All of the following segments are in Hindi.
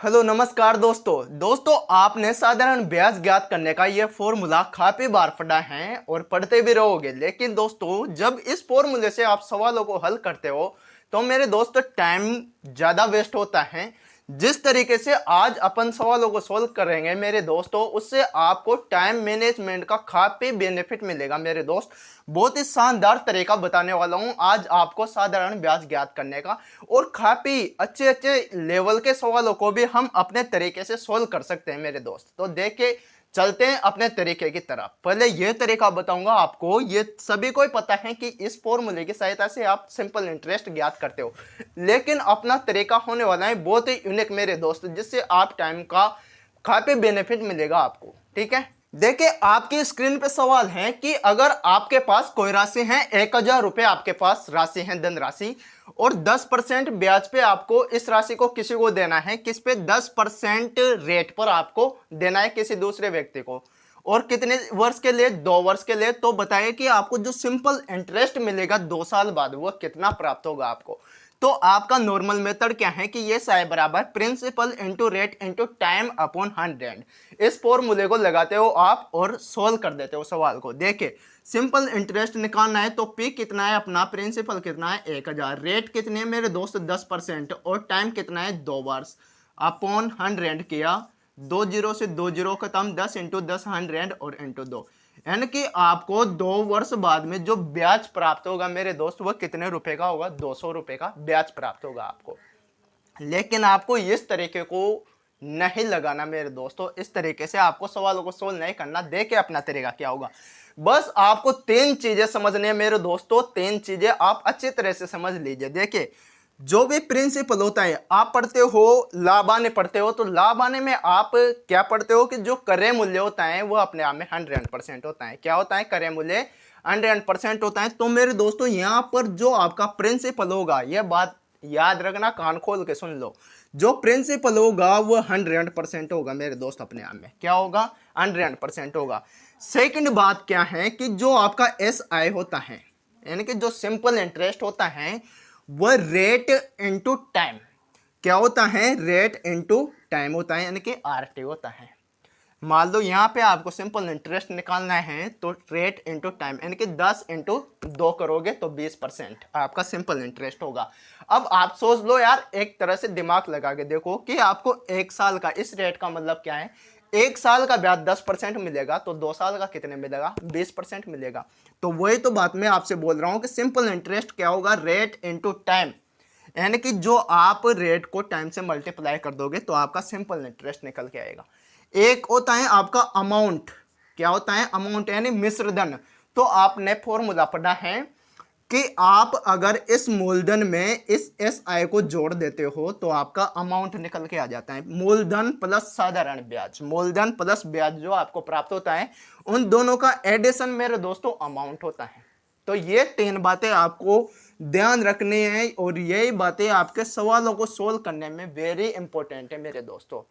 हेलो नमस्कार दोस्तों आपने साधारण ब्याज ज्ञात करने का ये फॉर्मूला काफी बार पढ़ा है और पढ़ते भी रहोगे। लेकिन दोस्तों जब इस फॉर्मूले से आप सवालों को हल करते हो तो मेरे दोस्तों टाइम ज्यादा वेस्ट होता है। जिस तरीके से आज अपन सवालों को सोल्व करेंगे मेरे दोस्तों, उससे आपको टाइम मैनेजमेंट का काफी बेनिफिट मिलेगा मेरे दोस्त। बहुत ही शानदार तरीका बताने वाला हूं आज आपको साधारण ब्याज ज्ञात करने का, और काफी अच्छे अच्छे लेवल के सवालों को भी हम अपने तरीके से सोल्व कर सकते हैं मेरे दोस्त। तो देखिए चलते हैं अपने तरीके की तरफ। पहले यह तरीका बताऊंगा आपको, ये सभी को ही पता है कि इस फॉर्मूले की सहायता से आप सिंपल इंटरेस्ट ज्ञात करते हो, लेकिन अपना तरीका होने वाला है बहुत ही यूनिक मेरे दोस्त, जिससे आप टाइम का काफी बेनिफिट मिलेगा आपको। ठीक है, देखिए आपकी स्क्रीन पे सवाल है कि अगर आपके पास कोई राशि है 1,000 रुपए, आपके पास राशि है धन राशि, और 10% ब्याज पे आपको इस राशि को किसी को देना है। किस पे? 10% रेट पर आपको देना है किसी दूसरे व्यक्ति को। और कितने वर्ष के लिए? 2 वर्ष के लिए। तो बताइए कि आपको जो सिंपल इंटरेस्ट मिलेगा 2 साल बाद वो कितना प्राप्त होगा आपको। तो आपका नॉर्मल मेथड क्या है कि ये साय बराबर principal into rate into time upon 100। इस फॉर्मूले को लगाते हो आप और सोल्व कर देते हो सवाल को। देखिए सिंपल इंटरेस्ट निकालना है तो पी कितना है अपना, प्रिंसिपल कितना है 1,000, रेट कितने है मेरे दोस्त 10%, और टाइम कितना है 2 वर्ष, अपॉन 100 किया। 2 जीरो से 2 जीरो खत्म, 10 इंटू 10 100 और इंटू 2, यानी कि आपको 2 वर्ष बाद में जो ब्याज प्राप्त होगा मेरे दोस्त वो कितने रुपए का होगा? 200 रुपए का ब्याज प्राप्त होगा आपको। लेकिन आपको इस तरीके को नहीं लगाना मेरे दोस्तों, इस तरीके से आपको सवालों को सोल्व नहीं करना। देखिए अपना तरीका क्या होगा। बस आपको 3 चीजें समझनी है मेरे दोस्तों, 3 चीजें आप अच्छी तरह से समझ लीजिए। देखिए जो भी प्रिंसिपल होता है, आप पढ़ते हो लाभ आने पढ़ते हो, तो लाभ आने में आप क्या पढ़ते हो कि जो क्रय मूल्य होता है वो अपने आप में 100% होता है। क्या होता है? क्रय मूल्य 100% होता है। तो मेरे दोस्तों यहाँ पर जो आपका प्रिंसिपल होगा, यह बात याद रखना, कान खोल के सुन लो, जो प्रिंसिपल होगा वो 100% होगा मेरे दोस्त। अपने आप में क्या होगा? 100% होगा। सेकंड बात क्या है कि जो आपका एस आई होता है, यानी कि जो सिंपल इंटरेस्ट होता है, वह रेट इंटू टाइम। क्या होता है? रेट इंटू टाइम होता है, यानी कि आरटी होता है। मान लो यहाँ पे आपको सिंपल इंटरेस्ट निकालना है तो रेट इंटू टाइम, यानी कि 10 इंटू 2 करोगे तो 20% आपका सिंपल इंटरेस्ट होगा। अब आप सोच लो यार, एक तरह से दिमाग लगा के देखो कि आपको 1 साल का, इस रेट का मतलब क्या है, 1 साल का ब्याज 10% मिलेगा तो 2 साल का कितने मिलेगा? 20% मिलेगा। तो वही तो बात मैं आपसे बोल रहा हूं कि सिंपल इंटरेस्ट क्या होगा? रेट इंटू टाइम, यानी कि जो आप रेट को टाइम से मल्टीप्लाई कर दोगे तो आपका सिंपल इंटरेस्ट निकल के आएगा। एक होता है आपका अमाउंट। क्या होता है? अमाउंट यानी मिश्रधन। तो आपने फॉर्मूला पढ़ा है कि आप अगर इस मूलधन में इस एस आई को जोड़ देते हो तो आपका अमाउंट निकल के आ जाता है। मूलधन प्लस साधारण ब्याज, मूलधन प्लस ब्याज जो आपको प्राप्त होता है, उन दोनों का एडिशन मेरे दोस्तों अमाउंट होता है। तो ये 3 बातें आपको ध्यान रखनी है, और यही बातें आपके सवालों को सोल्व करने में वेरी इंपॉर्टेंट है मेरे दोस्तों।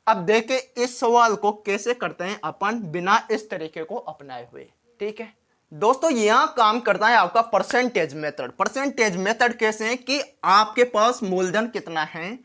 अब देखें इस सवाल को कैसे करते हैं अपन बिना इस तरीके को अपनाए हुए। ठीक है दोस्तों, यहां काम करता है आपका परसेंटेज मेथड। परसेंटेज मेथड कैसे है कि आपके पास मूलधन कितना है?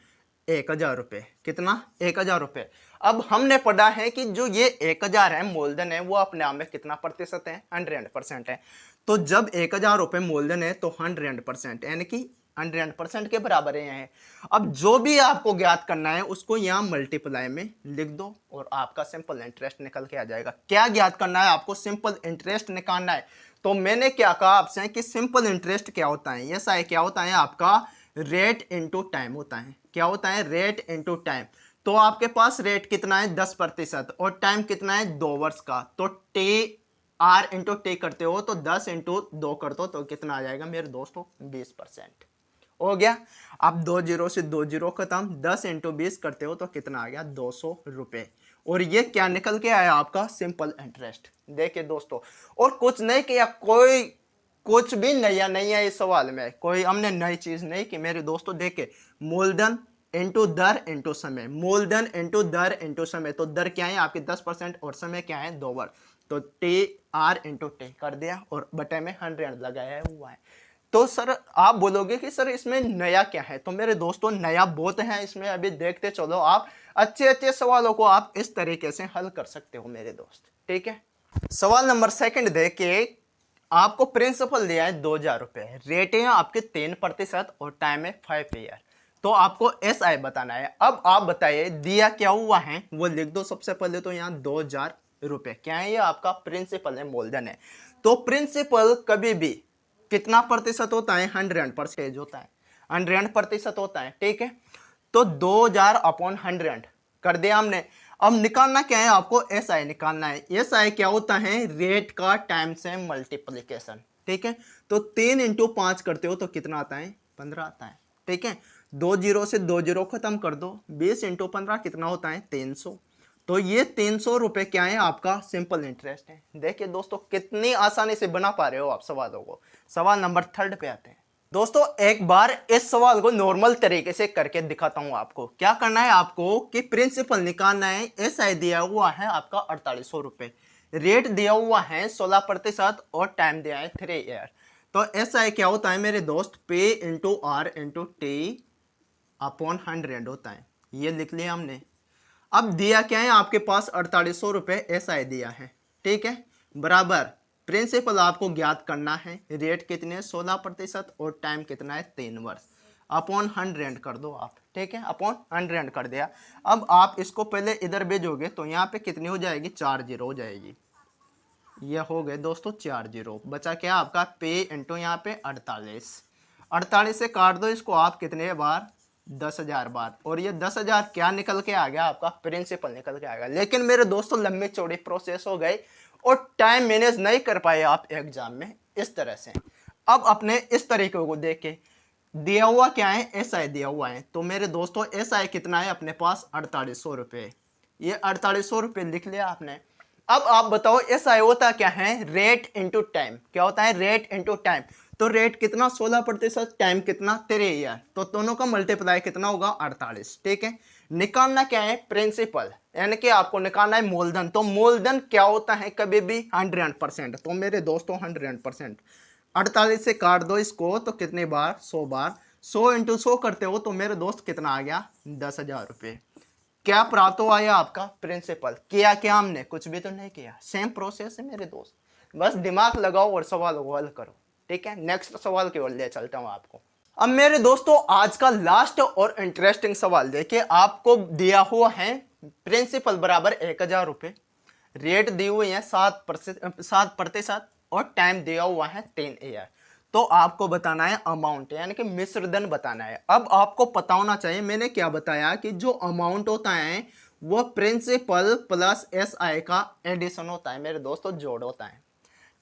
1,000 रुपए। कितना? 1,000 रुपए। अब हमने पढ़ा है कि जो ये 1,000 है मूलधन है, वो अपने आप में कितना प्रतिशत है? 100% है। तो जब 1,000 रुपए मूलधन है तो 100%, यानी कि 100% के बराबर है यहाँ। अब जो भी आपको ज्ञात करना है उसको यहाँ मल्टीप्लाई में लिख दो और आपका सिंपल इंटरेस्ट निकल के आ जाएगा। क्या ज्ञात करना है आपको? सिंपल इंटरेस्ट निकालना है। तो मैंने क्या कहा आपसे कि सिंपल इंटरेस्ट क्या होता है? यस है, क्या होता है आपका? रेट इंटू टाइम होता है। क्या होता है? Rate into time. तो आपके पास रेट कितना है? 10% और टाइम कितना है? 2 वर्ष का। तो टी आर इंटू टी करते हो तो 10 इंटू 2 कर दो तो कितना आ जाएगा मेरे दोस्तों? 20% हो गया। अब 2 जीरो से 2 जीरो खत्म, 10 इंटू 20 करते हो तो कितना आ गया? 200 रुपए। और ये क्या निकल के आया? आपका सिंपल इंटरेस्ट। देखिए दोस्तों, और कुछ नहीं किया, कोई कुछ भी नया नहीं है इस सवाल में, कोई हमने नई चीज नहीं की मेरे दोस्तों। देखे मूलधन इंटू दर इंटू समय, मूलधन इंटू दर इंटू समय। तो दर क्या है आपकी? 10% और समय क्या है? 2 वर्ष। तो टी आर इंटू टी कर दिया और बटे में 100 लगाया हुआ है। तो सर आप बोलोगे कि सर इसमें नया क्या है, तो मेरे दोस्तों नया बहुत है इसमें, अभी देखते चलो आप। अच्छे अच्छे सवालों को आप इस तरीके से हल कर सकते हो मेरे दोस्त, ठीक है। सवाल नंबर सेकंड देखिए, आपको प्रिंसिपल दिया है 2,000 रुपए, रेट है आपके 3% और टाइम है 5 ईयर। तो आपको SI बताना है। अब आप बताइए दिया क्या हुआ है वो लिख दो। सबसे पहले तो यहाँ 2,000 रुपए क्या है, ये आपका प्रिंसिपल है, मूलधन है। तो प्रिंसिपल कभी भी कितना प्रतिशत होता है, 100% होता है, 100% होता है, ठीक है। तो 2,000 अपॉन 100 कर दिया हमने। अब निकालना क्या है, आपको SI निकालना है। SI क्या होता है, रेट का टाइम से मल्टीप्लीकेशन, ठीक है। तो 3 × 5 करते हो तो कितना आता है, 15 आता है, ठीक है। 2 जीरो से 2 जीरो खत्म कर दो, 20 × 15 कितना होता है, 300। तो ये 300 रुपए क्या है, आपका सिंपल इंटरेस्ट है। देखिए दोस्तों कितनी आसानी से बना पा रहे हो आप सवालों को। सवाल नंबर 3 पे आते हैं दोस्तों। एक बार इस सवाल को नॉर्मल तरीके से करके दिखाता हूं आपको। क्या करना है आपको कि प्रिंसिपल निकालना है। SI दिया हुआ है आपका 4800 रुपए, रेट दिया हुआ है 16% और टाइम दिया है 3 ईयर। तो SI क्या होता है मेरे दोस्त, P into R into T upon 100 होता है, ये लिख लिया हमने। अब दिया क्या है आपके पास, 4800 रुपए SI दिया है, ठीक है, बराबर प्रिंसिपल आपको ज्ञात करना है। रेट कितने, 16% और टाइम कितना है, 3 वर्ष। अपॉन 100 कर दो आप, ठीक है, अपॉन 100 कर दिया। अब आप इसको पहले इधर भेजोगे तो यहाँ पे कितनी हो जाएगी, 4 जीरो हो जाएगी। ये हो गए दोस्तों 4 जीरो। बचा क्या आपका, पे इंटू यहाँ पे 48 से काट दो इसको आप कितने बार, 10,000 बार। और ये 10,000 क्या निकल के आ गया, आपका प्रिंसिपल निकल के आ गया। लेकिन मेरे दोस्तों लंबी चौड़ी प्रोसेस हो गई और टाइम मैनेज नहीं कर पाए आप एग्जाम में इस तरह से। अब अपने इस तरीके को देख के, दिया हुआ क्या है, SI दिया हुआ है। तो मेरे दोस्तों SI कितना है अपने पास, 4800 रुपये। ये 4800 रुपये लिख लिया आपने। अब आप बताओ SI होता क्या है, रेट इंटू टाइम। क्या होता है, रेट इंटू टाइम। तो रेट कितना, 16%, टाइम कितना, 3 ईयर। तो दोनों का मल्टीप्लाई कितना होगा, 48, ठीक है। निकालना क्या है, प्रिंसिपल, यानी कि आपको निकालना है मूलधन। तो मूलधन क्या होता है, कभी भी 100%। तो मेरे दोस्तों 100%, 48 से काट दो इसको तो कितने बार, 100 बार। 100 × 100 करते हो तो मेरे दोस्त कितना आ गया, 10,000 रुपये। क्या प्राप्त हुआ है आपका, प्रिंसिपल। किया क्या हमने, कुछ भी तो नहीं किया। सेम प्रोसेस है मेरे दोस्त, बस दिमाग लगाओ और सवाल को हल करो, ठीक है। नेक्स्ट सवाल की ओर ले चलता हूं आपको। अब मेरे दोस्तों आज का लास्ट और इंटरेस्टिंग सवाल देखिए। आपको दिया हुआ है प्रिंसिपल बराबर 1,000 रुपये, रेट दी हुई है 7% और टाइम दिया हुआ है 3 ईयर। तो आपको बताना है अमाउंट, यानी कि मिश्रधन बताना है। अब आपको पता होना चाहिए, मैंने क्या बताया कि जो अमाउंट होता है वो प्रिंसिपल प्लस SI का एडिशन होता है मेरे दोस्तों, जोड़ होता है,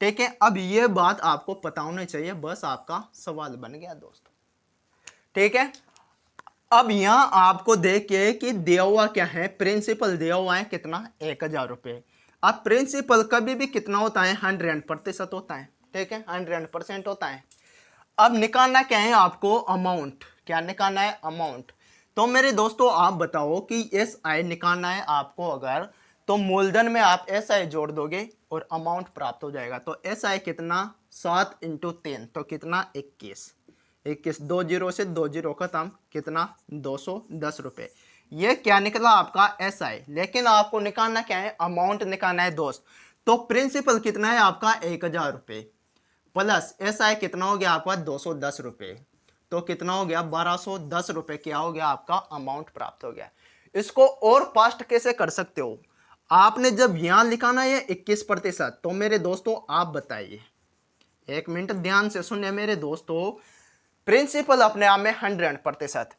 ठीक है। अब ये बात आपको पता होनी चाहिए, बस आपका सवाल बन गया दोस्तों, ठीक है। अब यहां आपको देखिए कि दिया हुआ क्या है, प्रिंसिपल दिया हुआ है कितना, 1,000 रुपये। अब प्रिंसिपल कभी भी कितना होता है, 100% होता है, ठीक है, 100% होता है। अब निकालना क्या है आपको, अमाउंट। क्या निकालना है, अमाउंट। तो मेरे दोस्तों आप बताओ कि SI निकालना है आपको अगर, तो मूलधन में आप SI जोड़ दोगे और अमाउंट प्राप्त हो जाएगा। तो SI कितना, 7 × 3 तो कितना, 21। 2 जीरो से 2 जीरो खत्म, कितना, 210 रुपये। ये क्या निकला आपका, SI। लेकिन आपको निकालना क्या है, अमाउंट निकालना है दोस्त। तो प्रिंसिपल कितना है आपका, 1,000 रुपये, प्लस SI कितना हो गया आपका, 210 रुपये। तो कितना हो गया, 1,210 रुपये क्या हो गया आपका, अमाउंट प्राप्त हो गया। इसको और फास्ट कैसे कर सकते हो, आपने जब यहां लिखाना है 21%, तो मेरे दोस्तों आप बताइए, 1 मिनट ध्यान से सुनिए मेरे दोस्तों। प्रिंसिपल अपने आप में 100%,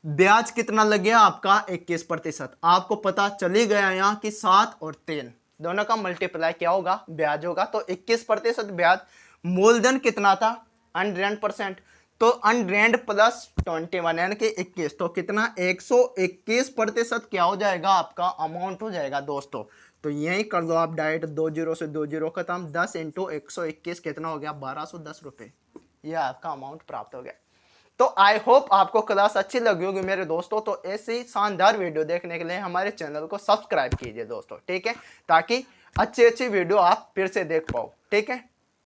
ब्याज कितना लग गया आपका, 21%। आपको पता चली गया यहाँ कि 7 और 3 दोनों का मल्टीप्लाई क्या होगा, ब्याज होगा। तो 21% ब्याज। मूलधन कितना था, 100%। तो 100 प्लस 21 यानी कि 21, तो कितना, 121% क्या हो जाएगा आपका, अमाउंट हो जाएगा दोस्तों। तो यही कर दो आप डायरेक्ट, 2 जीरो से 2 जीरो खत्म, 10 × 121 कितना हो गया, 1,210 रुपये। यह आपका अमाउंट प्राप्त हो गया। तो आई होप आपको क्लास अच्छी लगी होगी मेरे दोस्तों। तो ऐसी शानदार वीडियो देखने के लिए हमारे चैनल को सब्सक्राइब कीजिए दोस्तों, ठीक है, ताकि अच्छी अच्छी वीडियो आप फिर से देख पाओ, ठीक है।